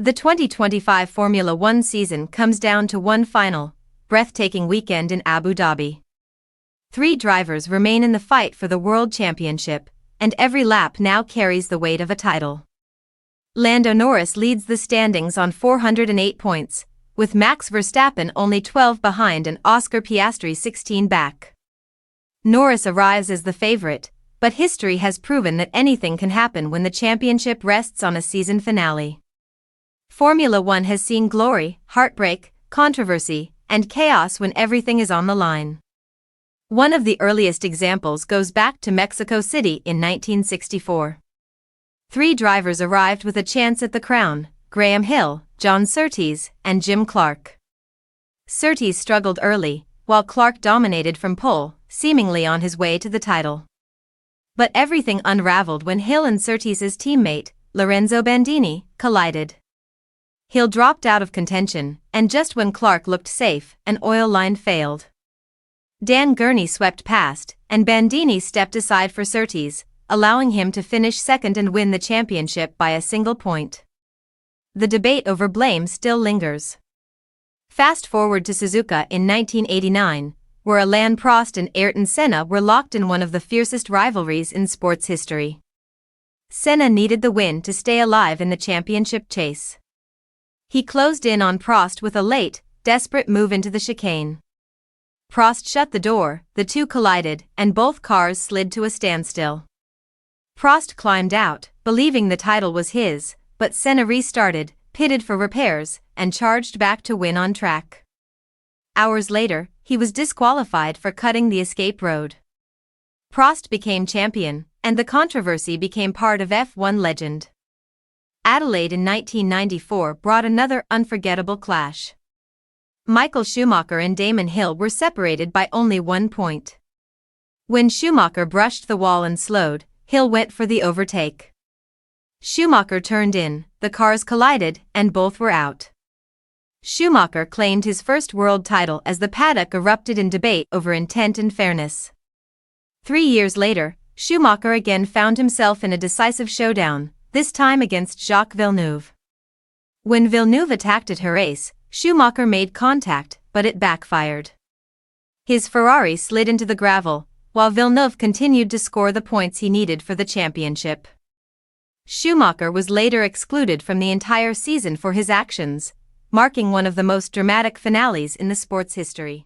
The 2025 Formula One season comes down to one final, breathtaking weekend in Abu Dhabi. 3 drivers remain in the fight for the World Championship, and every lap now carries the weight of a title. Lando Norris leads the standings on 408 points, with Max Verstappen only 12 behind and Oscar Piastri 16 back. Norris arrives as the favorite, but history has proven that anything can happen when the championship rests on a season finale. Formula One has seen glory, heartbreak, controversy, and chaos when everything is on the line. One of the earliest examples goes back to Mexico City in 1964. 3 drivers arrived with a chance at the crown: Graham Hill, John Surtees, and Jim Clark. Surtees struggled early, while Clark dominated from pole, seemingly on his way to the title. But everything unraveled when Hill and Surtees' teammate, Lorenzo Bandini, collided. Hill dropped out of contention, and just when Clark looked safe, an oil line failed. Dan Gurney swept past, and Bandini stepped aside for Surtees, allowing him to finish second and win the championship by a single point. The debate over blame still lingers. Fast forward to Suzuka in 1989, where Alain Prost and Ayrton Senna were locked in one of the fiercest rivalries in sports history. Senna needed the win to stay alive in the championship chase. He closed in on Prost with a late, desperate move into the chicane. Prost shut the door, the two collided, and both cars slid to a standstill. Prost climbed out, believing the title was his, but Senna restarted, pitted for repairs, and charged back to win on track. Hours later, he was disqualified for cutting the escape road. Prost became champion, and the controversy became part of F1 legend. Adelaide in 1994 brought another unforgettable clash. Michael Schumacher and Damon Hill were separated by only 1 point. When Schumacher brushed the wall and slowed, Hill went for the overtake. Schumacher turned in, the cars collided, and both were out. Schumacher claimed his first world title as the paddock erupted in debate over intent and fairness. 3 years later, Schumacher again found himself in a decisive showdown, this time against Jacques Villeneuve. When Villeneuve attacked at Jerez, Schumacher made contact, but it backfired. His Ferrari slid into the gravel, while Villeneuve continued to score the points he needed for the championship. Schumacher was later excluded from the entire season for his actions, marking one of the most dramatic finales in the sport's history.